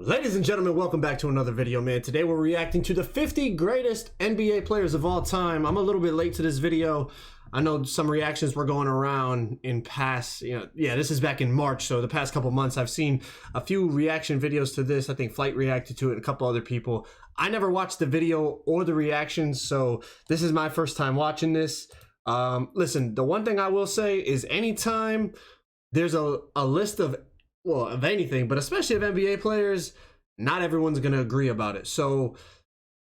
Ladies and gentlemen, welcome back to another video, man. Today we're reacting to the 50 greatest NBA players of all time. I'm a little bit late to this video. I know some reactions were going around in past, this is back in March, so the past couple months I've seen a few reaction videos to this. I think Flight reacted to it and a couple other people. I never watched the video or the reactions, so this is my first time watching this. Listen, the one thing I will say is anytime there's a list of anything, but especially of NBA players, not everyone's going to agree about it. So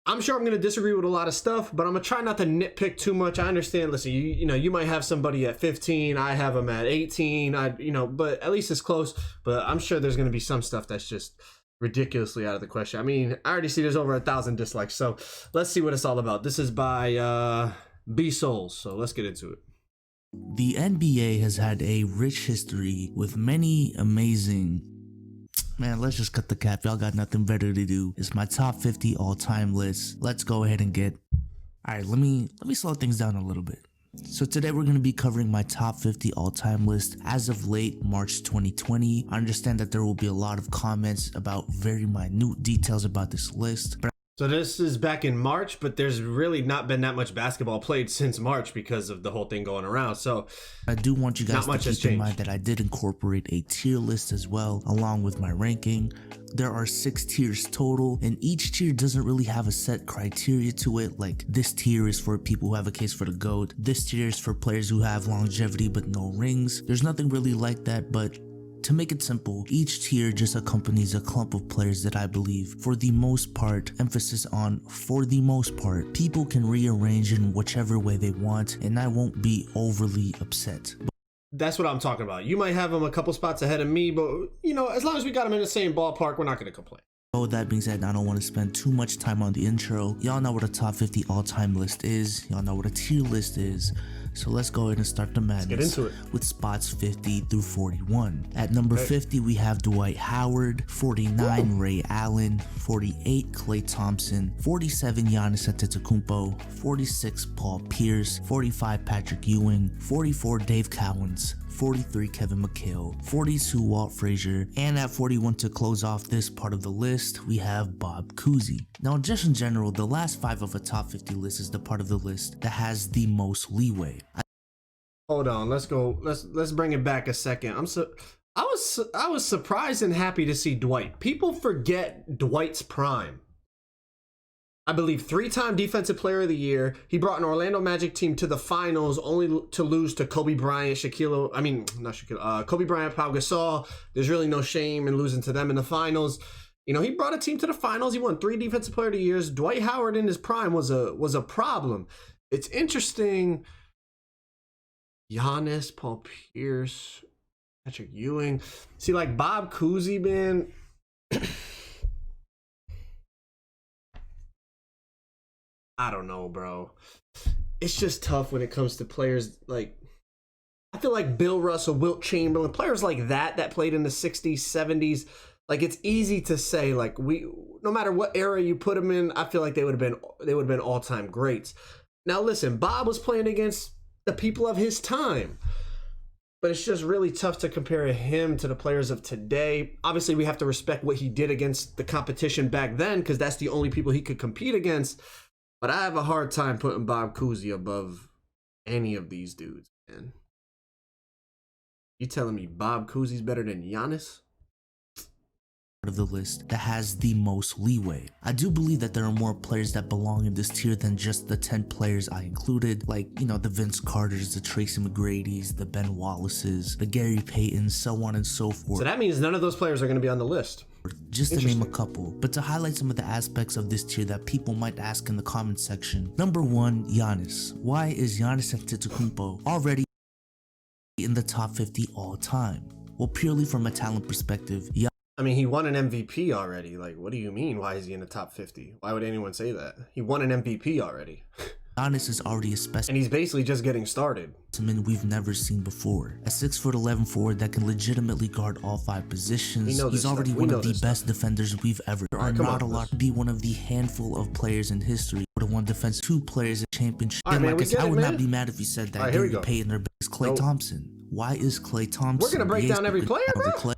I'm sure I'm going to disagree with a lot of stuff, but I'm going to try not to nitpick too much. I understand, listen, you might have somebody at 15, I have them at 18, but at least it's close. But I'm sure there's going to be some stuff that's just ridiculously out of the question. I mean, I already see there's over 1,000 dislikes, so let's see what it's all about. This is by B Souls, so let's get into it. The NBA has had a rich history with many amazing... Man, let's just cut the cap. Y'all got nothing better to do. It's my top 50 all-time list. Let's go ahead and get... Alright, let me slow things down a little bit. So today we're going to be covering my top 50 all-time list as of late March 2020. I understand that there will be a lot of comments about very minute details about this list, but so this is back in March, but there's really not been that much basketball played since March because of the whole thing going around. So I do want you guys to keep in mind that I did incorporate a tier list as well, along with my ranking. There are 6 tiers total, and each tier doesn't really have a set criteria to it. Like, this tier is for people who have a case for the GOAT. This tier is for players who have longevity but no rings. There's nothing really like that, but to make it simple, each tier just accompanies a clump of players that I believe, for the most part, emphasis on for the most part, people can rearrange in whichever way they want, and I won't be overly upset. That's what I'm talking about. You might have them a couple spots ahead of me, but as long as we got them in the same ballpark, we're not going to complain. Oh, that being said, I don't want to spend too much time on the intro. Y'all know what a top 50 all-time list is. Y'all know what a tier list is. So let's go ahead and start the madness. Let's get into it. With spots 50 through 41. At number 50, we have Dwight Howard. 49, Ray Allen. 48, Klay Thompson. 47, Giannis Antetokounmpo. 46, Paul Pierce. 45, Patrick Ewing. 44, Dave Cowens. 43, Kevin McHale. 42, Walt Frazier. And at 41, to close off this part of the list, we have Bob Cousy. Now, just in general, the last 5 of a top 50 list is the part of the list that has the most leeway. Hold on, let's go. Let's bring it back a second. I was surprised and happy to see Dwight. People forget Dwight's prime. I believe 3-time Defensive Player of the Year. He brought an Orlando Magic team to the finals only to lose to Kobe Bryant, Kobe Bryant, Pau Gasol. There's really no shame in losing to them in the finals. He brought a team to the finals. He won 3 Defensive Player of the Years. Dwight Howard in his prime was a problem. It's interesting. Giannis, Paul Pierce, Patrick Ewing. See, like Bob Cousy, man. I don't know, bro. It's just tough when it comes to players like, I feel like Bill Russell, Wilt Chamberlain, players like that played in the 60s, 70s. Like, it's easy to say, like, no matter what era you put them in, I feel like they would have been all-time greats. Now, listen, Bob was playing against the people of his time, but it's just really tough to compare him to the players of today. Obviously, we have to respect what he did against the competition back then, because that's the only people he could compete against. But I have a hard time putting Bob Cousy above any of these dudes, man. You telling me Bob Cousy's better than Giannis? Of the list that has the most leeway. I do believe that there are more players that belong in this tier than just the 10 players I included, like, the Vince Carters, the Tracy McGrady's, the Ben Wallace's, the Gary Paytons, so on and so forth. So that means none of those players are going to be on the list. Just to name a couple, but to highlight some of the aspects of this tier that people might ask in the comment section. Number 1, Giannis. Why is Giannis Antetokounmpo already in the top 50 all time? Well, purely from a talent perspective, I mean, he won an MVP already. Like, what do you mean? Why is he in the top 50? Why would anyone say that? He won an MVP already. Giannis is already a specimen. And he's basically just getting started. We've never seen before. A 6'11" forward that can legitimately guard all 5 positions. He's already one of the best defenders we've ever. There are not a lot to be one of the handful of players in history to one defense, 2 players in championship. Right, man, I would not be mad if you said that. Right, here we go. Payton their best. Klay Thompson. Why is Klay Thompson? We're gonna break down every player, bro.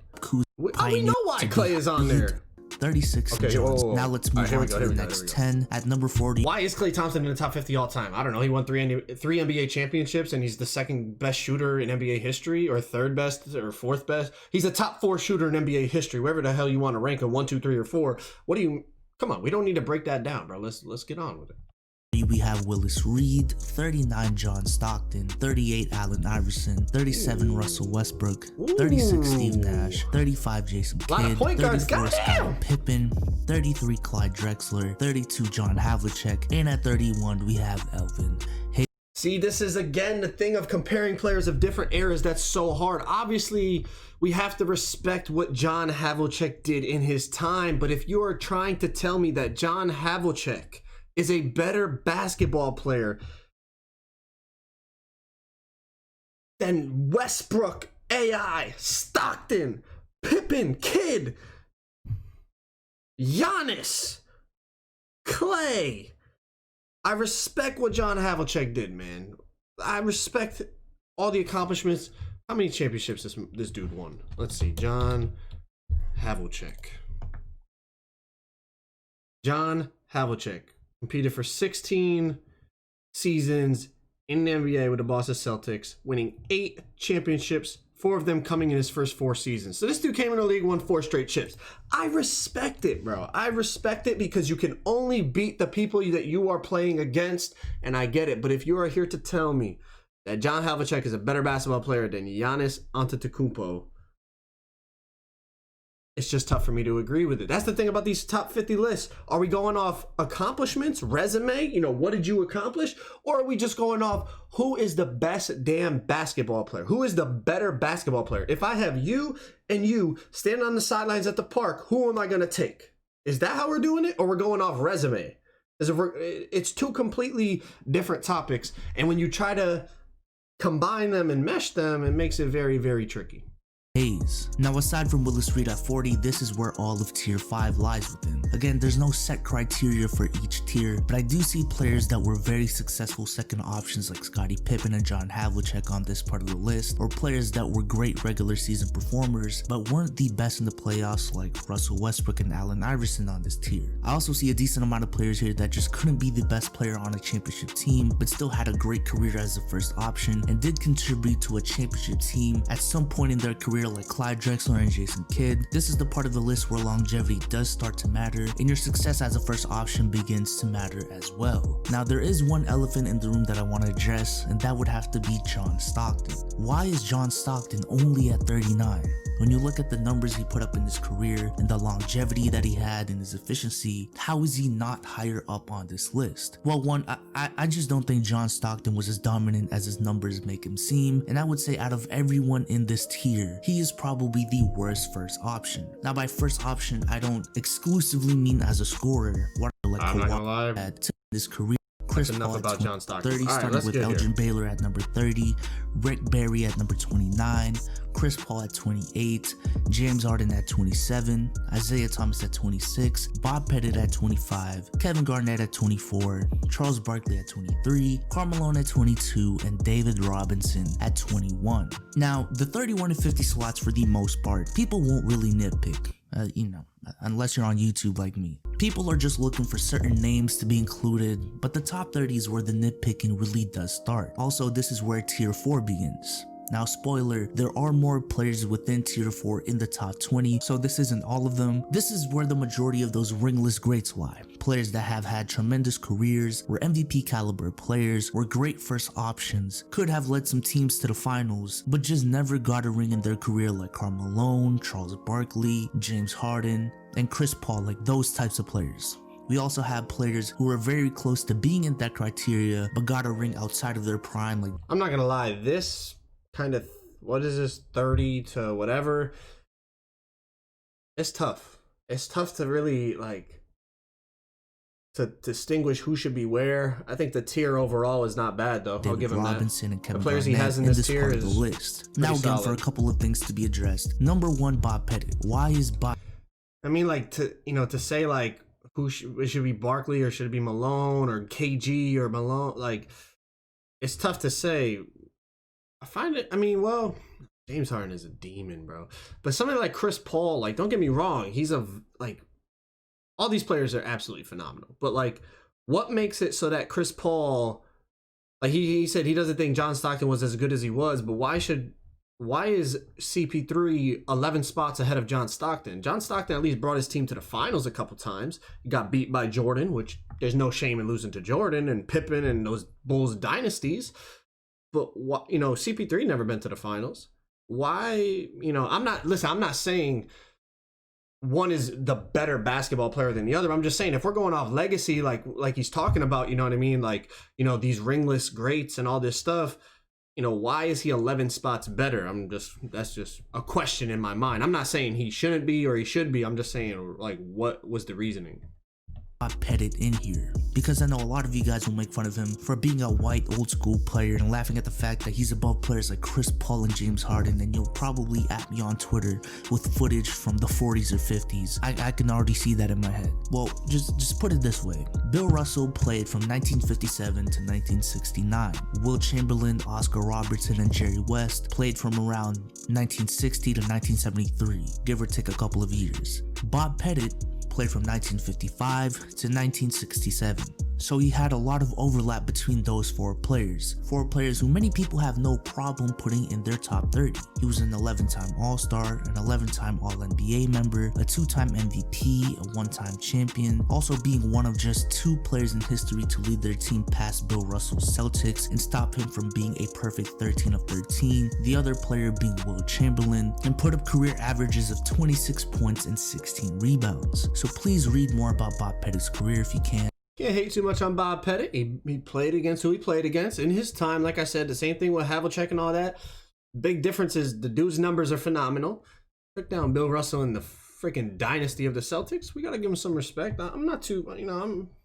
We know why Klay is on there. 36 Okay, in John. whoa. Now let's move on to the next 10. At number 40. Why is Klay Thompson in the top 50 all time? I don't know. He won three NBA championships, and he's the second best shooter in NBA history, or third best, or fourth best. He's a top 4 shooter in NBA history. Wherever the hell you want to rank him, 1, 2, 3, or 4. What do you? Come on, we don't need to break that down, bro. Let's get on with it. We have Willis Reed, 39 Jon Stockton, 38 Allen Iverson, 37 Russell Westbrook, 36 Steve Nash, 35 Jason Kidd, 34 Scottie Pippen, 33 Clyde Drexler, 32 John Havlicek, and at 31 we have Elvin Hayes. See, this is again the thing of comparing players of different eras that's so hard. Obviously, we have to respect what John Havlicek did in his time, but if you are trying to tell me that John Havlicek is a better basketball player than Westbrook, AI, Stockton, Pippen, Kidd, Giannis, Klay. I respect what John Havlicek did, man. I respect all the accomplishments. How many championships this dude won? Let's see. John Havlicek. John Havlicek competed for 16 seasons in the NBA with the Boston Celtics, winning 8 championships, 4 of them coming in his first 4 seasons. So this dude came in the league, won 4 straight chips. I respect it, bro. I respect it because you can only beat the people that you are playing against, and I get it. But if you are here to tell me that John Havlicek is a better basketball player than Giannis Antetokounmpo, it's just tough for me to agree with it. That's the thing about these top 50 lists. Are we going off accomplishments, resume? You know, what did you accomplish? Or are we just going off who is the best damn basketball player? Who is the better basketball player? If I have you and you standing on the sidelines at the park, who am I going to take? Is that how we're doing it? Or we're going off resume? It's 2 completely different topics. And when you try to combine them and mesh them, it makes it very, very tricky. Hayes. Now aside from Willis Reed at 40, this is where all of tier 5 lies within. Again, there's no set criteria for each tier, but I do see players that were very successful second options like Scottie Pippen and John Havlicek on this part of the list, or players that were great regular season performers but weren't the best in the playoffs like Russell Westbrook and Allen Iverson on this tier. I also see a decent amount of players here that just couldn't be the best player on a championship team but still had a great career as a first option and did contribute to a championship team at some point in their career like Clyde Drexler and Jason Kidd. This is the part of the list where longevity does start to matter and your success as a first option begins to matter as well. Now there is one elephant in the room that I want to address, and that would have to be Jon Stockton. Why is Jon Stockton only at 39? When you look at the numbers he put up in his career and the longevity that he had and his efficiency, how is he not higher up on this list? Well, one, I just don't think Jon Stockton was as dominant as his numbers make him seem, and I would say out of everyone in this tier, he is probably the worst first option. Now by first option, I don't exclusively mean as a scorer. What like Kawhi had to his career. Chris Paul at Jon Stockton. 30, starting with Elgin Baylor at number 30, Rick Barry at number 29, Chris Paul at 28, James Harden at 27, Isaiah Thomas at 26, Bob Pettit at 25, Kevin Garnett at 24, Charles Barkley at 23, Karl Malone at 22, and David Robinson at 21. Now, the 31 and 50 slots for the most part, people won't really nitpick. Unless you're on YouTube like me. People are just looking for certain names to be included, but the top 30 is where the nitpicking really does start. Also, this is where tier 4 begins. Now, spoiler, there are more players within tier 4 in the top 20, so this isn't all of them. This is where the majority of those ringless greats lie. Players that have had tremendous careers, were MVP caliber players, were great first options, could have led some teams to the finals, but just never got a ring in their career like Karl Malone, Charles Barkley, James Harden, and Chris Paul, like those types of players. We also have players who are very close to being in that criteria, but got a ring outside of their prime. Like, I'm not gonna lie, this kind of, what is this, 30 to whatever, it's tough. It's tough to really like to distinguish who should be where. I think the tier overall is not bad though. I'll give him Robinson that. And Kevin the players Garnett he has in this tier part is of the list. Now again, solid. for a couple of things to be addressed. Number 1, Bob Pettit. Why is Bob? I mean, like, to say like who should be Barkley or should it be Malone or KG or Malone, like it's tough to say. I find it, I mean, well, James Harden is a demon, bro. But somebody like Chris Paul, like, don't get me wrong, he's a, like, all these players are absolutely phenomenal. But like, what makes it so that Chris Paul, like he said he doesn't think Jon Stockton was as good as he was, but why is CP3 11 spots ahead of Jon Stockton? Jon Stockton at least brought his team to the finals a couple times. He got beat by Jordan, which there's no shame in losing to Jordan and Pippen and those Bulls dynasties. But what, CP3 never been to the finals. Why, I'm not saying one is the better basketball player than the other. I'm just saying if we're going off legacy, like he's talking about, you know what I mean? Like, these ringless greats and all this stuff, why is he 11 spots better? That's just a question in my mind. I'm not saying he shouldn't be or he should be. I'm just saying, like, what was the reasoning? Pettit in here because I know a lot of you guys will make fun of him for being a white old school player and laughing at the fact that he's above players like Chris Paul and James Harden, and you'll probably at me on Twitter with footage from the 40s or 50s. I can already see that in my head. Well, just put it this way. Bill Russell played from 1957 to 1969. Wilt Chamberlain, Oscar Robertson, and Jerry West played from around 1960 to 1973, give or take a couple of years. Bob Pettit played from 1955 to 1967. So he had a lot of overlap between those four players who many people have no problem putting in their top 30. He was an 11-time All-Star, an 11-time All-NBA member, a 2-time MVP, a 1-time champion, also being one of just 2 players in history to lead their team past Bill Russell's Celtics and stop him from being a perfect 13 of 13, the other player being Wilt Chamberlain, and put up career averages of 26 points and 16 rebounds. So please read more about Bob Pettit's career if you can. Can't hate too much on Bob Pettit. He played against who he played against in his time. Like I said, the same thing with Havlicek and all that. Big difference is the dude's numbers are phenomenal. Took down Bill Russell in the freaking dynasty of the Celtics. We gotta give him some respect. I'm not too,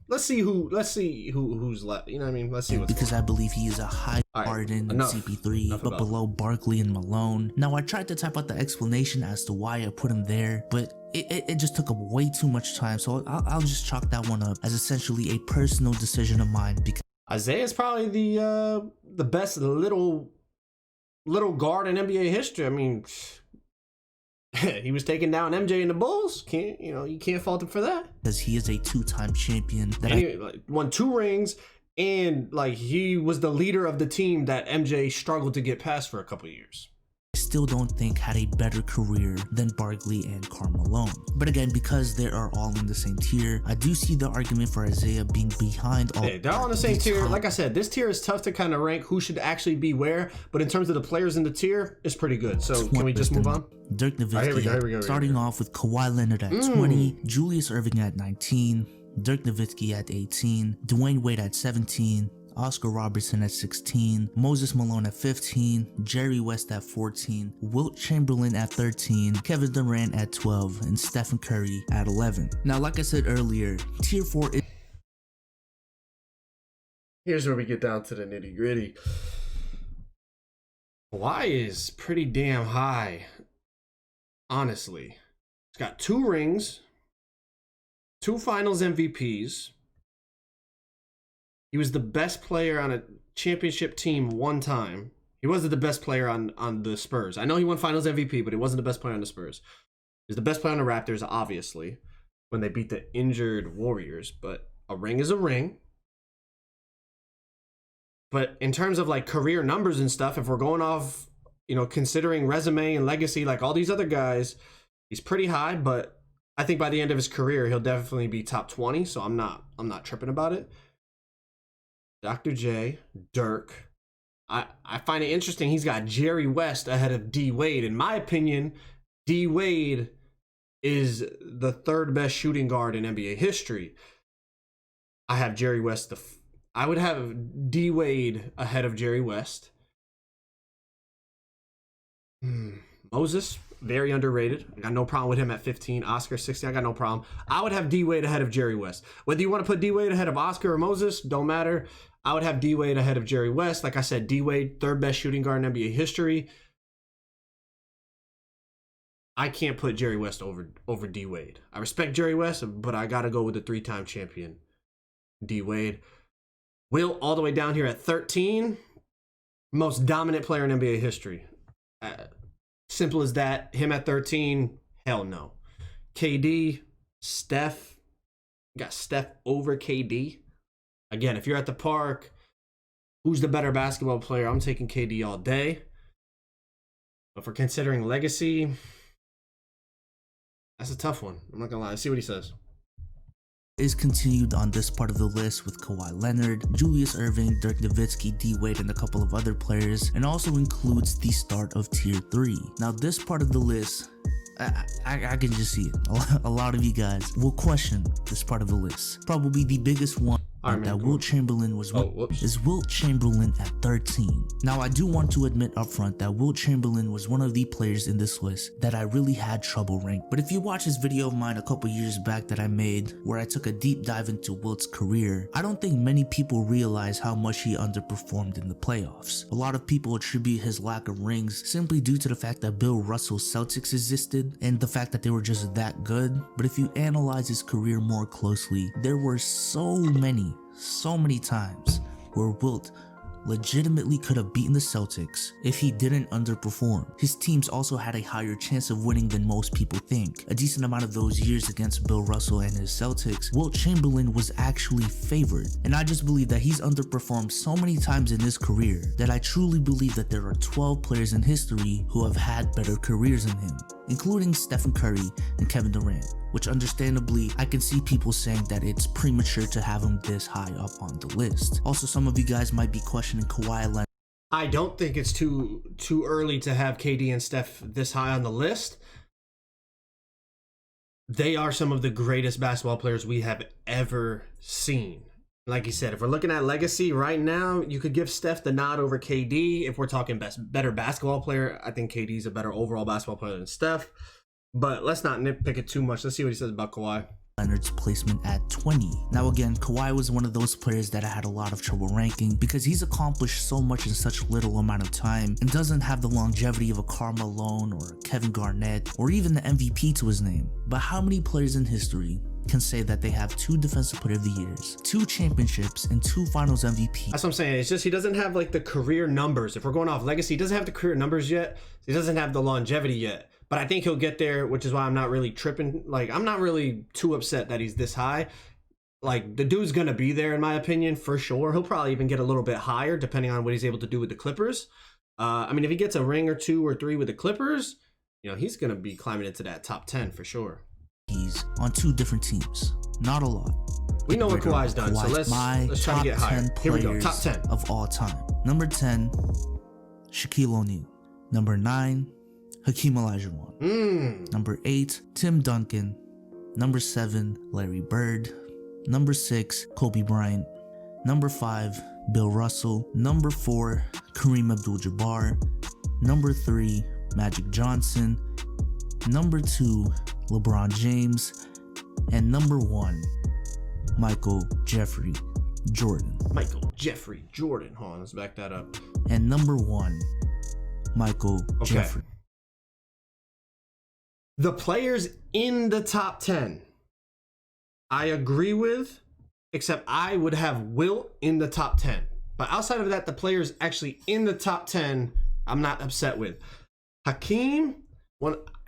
let's see who's left. You know what I mean? Let's see what's because I believe he is a high Harden and CP3, but below Barkley and Malone. Now I tried to type out the explanation as to why I put him there, but it just took up way too much time, so I'll just chalk that one up as essentially a personal decision of mine. Because Isaiah's probably the best little guard in NBA history. I mean, he was taking down MJ and the Bulls. You can't fault him for that. Because he is a 2-time champion that won 2 rings, and like he was the leader of the team that MJ struggled to get past for a couple of years. I still don't think had a better career than Barkley and Karl Malone. But again, because they are all in the same tier, I do see the argument for Isaiah being behind all. They're all in the same tier. Like I said, this tier is tough to kind of rank who should actually be where, but in terms of the players in the tier, it's pretty good. So can we just move on? Dirk Nowitzki, starting off with Kawhi Leonard at 20, Julius Erving at 19, Dirk Nowitzki at 18, Dwayne Wade at 17, Oscar Robertson at 16, Moses Malone at 15, Jerry West at 14, Wilt Chamberlain at 13, Kevin Durant at 12, and Stephen Curry at 11. Now, like I said earlier, tier 4 is... Here's where we get down to the nitty gritty. Kawhi is pretty damn high, honestly. He's got 2 rings, 2 finals MVPs. He was the best player on a championship team 1 time. He wasn't the best player on the Spurs. I know he won finals MVP, but he wasn't the best player on the Spurs. He was the best player on the Raptors, obviously, when they beat the injured Warriors. But a ring is a ring. But in terms of like career numbers and stuff, if we're going off, considering resume and legacy, like all these other guys, he's pretty high. But I think by the end of his career, he'll definitely be top 20. So I'm not tripping about it. Dr. J, Dirk. I find it interesting. He's got Jerry West ahead of D Wade. In my opinion, D Wade is the 3rd best shooting guard in NBA history. I have Jerry West. I would have D Wade ahead of Jerry West. Moses, very underrated. I got no problem with him at 15. Oscar 16, I got no problem. I would have D Wade ahead of Jerry West. Whether you want to put D Wade ahead of Oscar or Moses, don't matter. I would have D Wade ahead of Jerry West. Like I said, D Wade, 3rd best shooting guard in NBA history. I can't put Jerry West over D Wade. I respect Jerry West, but I got to go with the 3-time champion, D Wade. Wilt all the way down here at 13. Most dominant player in NBA history. Simple as that. Him at 13, hell no. KD, Steph, got Steph over KD. Again, if you're at the park, who's the better basketball player? I'm taking KD all day. But for considering legacy, that's a tough one. I'm not gonna lie. Let's see what he says. Is continued on this part of the list with Kawhi Leonard, Julius Erving, Dirk Nowitzki, D Wade, and a couple of other players, and also includes the start of Tier 3. Now this part of the list, I can just see it. A lot of you guys will question this part of the list. Probably the biggest one that Wilt Chamberlain was is Wilt Chamberlain at 13. Now I do want to admit up front that Wilt Chamberlain was one of the players in this list that I really had trouble ranking. But if you watch this video of mine a couple years back that I made where I took a deep dive into Wilt's career, I don't think many people realize how much he underperformed in the playoffs. A lot of people attribute his lack of rings simply due to the fact that Bill Russell's Celtics existed and the fact that they were just that good. But if you analyze his career more closely, there were so many times where Wilt legitimately could have beaten the Celtics if he didn't underperform. His teams also had a higher chance of winning than most people think. A decent amount of those years against Bill Russell and his Celtics, Wilt Chamberlain was actually favored. And I just believe that he's underperformed so many times in his career that I truly believe that there are 12 players in history who have had better careers than him, including Stephen Curry and Kevin Durant, which understandably I can see people saying that it's premature to have him this high up on the list. Also, some of you guys might be questioning Kawhi Leonard. I don't think it's too early to have KD and Steph this high on the list. They are some of the greatest basketball players we have ever seen. Like you said, if we're looking at legacy right now, you could give Steph the nod over KD. If we're talking better basketball player, I think KD's a better overall basketball player than Steph. But let's not nitpick it too much. Let's see what he says about Kawhi. Leonard's placement at 20. Now again, Kawhi was one of those players that I had a lot of trouble ranking because he's accomplished so much in such little amount of time and doesn't have the longevity of a Karl Malone or Kevin Garnett or even the MVP to his name. But how many players in history can say that they have 2 Defensive Player of the Years, 2 championships, and 2 Finals MVP? That's what I'm saying. It's just he doesn't have like the career numbers. If we're going off legacy, he doesn't have the career numbers yet. He doesn't have the longevity yet. But I think he'll get there, which is why I'm not really tripping. Like, I'm not really too upset that he's this high. Like, the dude's going to be there, in my opinion, for sure. He'll probably even get a little bit higher, depending on what he's able to do with the Clippers. I mean, if he gets a ring or 2 or 3 with the Clippers, you know, he's going to be climbing into that top 10 for sure. He's on 2 different teams. Not a lot. We know what Kawhi's done, so let's try to get higher. Here we go, top 10. Of all time. Number 10, Shaquille O'Neal. Number 9, Hakeem Olajuwon. Number 8, Tim Duncan. Number 7, Larry Bird. Number 6, Kobe Bryant. Number 5, Bill Russell. Number 4, Kareem Abdul-Jabbar. Number 3, Magic Johnson. Number 2, LeBron James. And number 1, Michael Jeffrey Jordan. Michael Jeffrey Jordan. Hold on, let's back that up. And number 1, Michael Jeffrey. The players in the top 10, I agree with, except I would have Wilt in the top 10. But outside of that, the players actually in the top 10, I'm not upset with. Hakeem,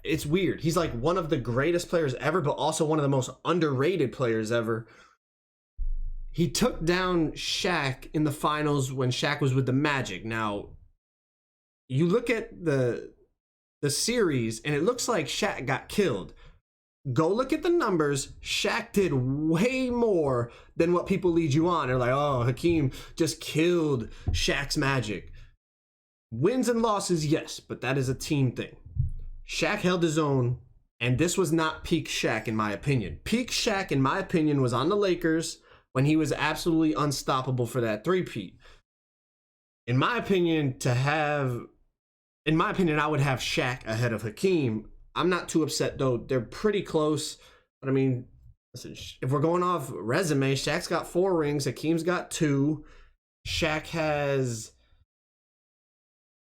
it's weird. He's like one of the greatest players ever, but also one of the most underrated players ever. He took down Shaq in the finals when Shaq was with the Magic. Now, you look at the series, and it looks like Shaq got killed. Go look at the numbers. Shaq did way more than what people lead you on. They're like, oh, Hakeem just killed Shaq's Magic. Wins and losses, yes, but that is a team thing. Shaq held his own, and this was not peak Shaq, in my opinion. Peak Shaq, in my opinion, was on the Lakers when he was absolutely unstoppable for that three-peat. In my opinion, I would have Shaq ahead of Hakeem. I'm not too upset, though. They're pretty close. But, I mean, listen, if we're going off resume, Shaq's got 4 rings. Hakeem's got 2. Shaq has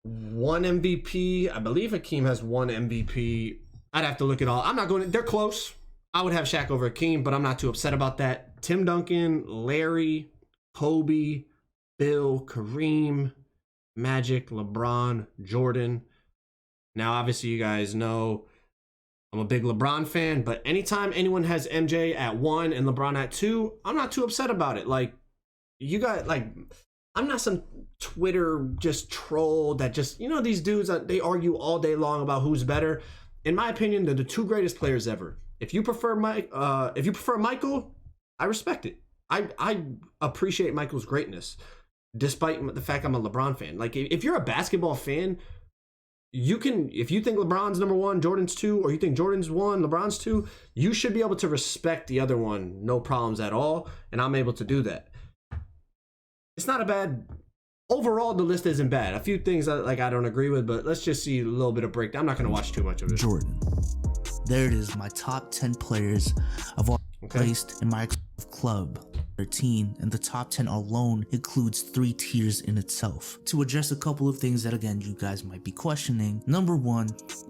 1 MVP. I believe Hakeem has 1 MVP. I'd have to look at all. I'm not going. They're close. I would have Shaq over Hakeem, but I'm not too upset about that. Tim Duncan, Larry, Kobe, Bill, Kareem, Magic, LeBron, Jordan. Now, obviously, you guys know I'm a big LeBron fan, but anytime anyone has MJ at 1 and LeBron at 2, I'm not too upset about it. Like, you got, like, I'm not some Twitter just troll that just, you know, these dudes, they argue all day long about who's better. In my opinion, they're the 2 greatest players ever. If you prefer Michael, I respect it. I appreciate Michael's greatness, despite the fact I'm a LeBron fan. Like, if you're a basketball fan, you can, if you think LeBron's number 1, Jordan's 2, or you think Jordan's 1, LeBron's 2, you should be able to respect the other one, no problems at all, and I'm able to do that. It's not a bad, overall the list isn't bad. A few things I don't agree with, but let's just see a little bit of breakdown. I'm not going to watch too much of it. Jordan. There it is, my top 10 players of all placed in my club. 13, and the top 10 alone includes 3 tiers in itself. To address a couple of things that, again, you guys might be questioning. Number 1,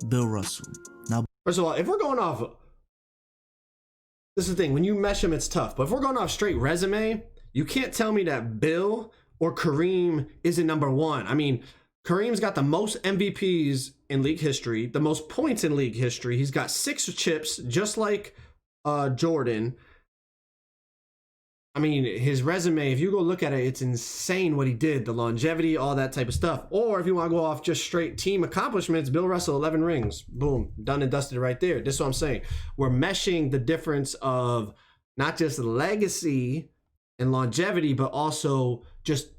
Bill Russell. Now, first of all, if we're going off, this is the thing, when you mesh them, it's tough. But if we're going off straight resume, you can't tell me that Bill or Kareem isn't number 1. I mean, Kareem's got the most MVPs in league history, the most points in league history. He's got 6 chips, just like Jordan. I mean, his resume, if you go look at it, it's insane what he did, the longevity, all that type of stuff. Or if you want to go off just straight team accomplishments, Bill Russell, 11 rings. Boom, done and dusted right there. This is what I'm saying. We're meshing the difference of not just legacy and longevity, but also just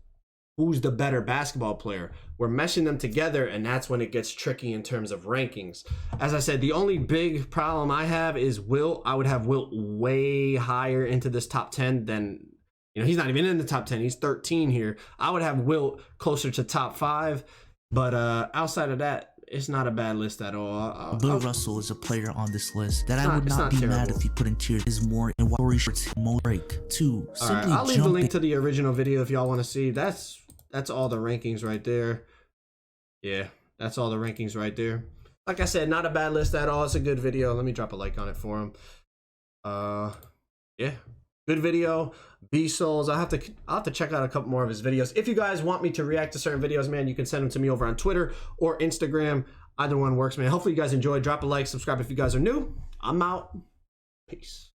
who's the better basketball player. We're meshing them together, and that's when it gets tricky in terms of rankings. As I said, the only big problem I have is Wilt. I would have Wilt way higher into this top 10 than, you know, he's not even in the top 10. He's 13 here. I would have Wilt closer to top 5, but outside of that, it's not a bad list at all. Bill Russell is a player on this list that I would not be mad if he put in tiers. Is more in story shorts, most break. 2, simply I'll leave the link to the original video if y'all want to see. That's all the rankings right there. Yeah, that's all the rankings right there. Like I said, not a bad list at all. It's a good video. Let me drop a like on it for him. Yeah, good video. B Souls. I'll have to check out a couple more of his videos. If you guys want me to react to certain videos, man, you can send them to me over on Twitter or Instagram. Either one works, man. Hopefully you guys enjoyed. Drop a like, subscribe if you guys are new. I'm out. Peace.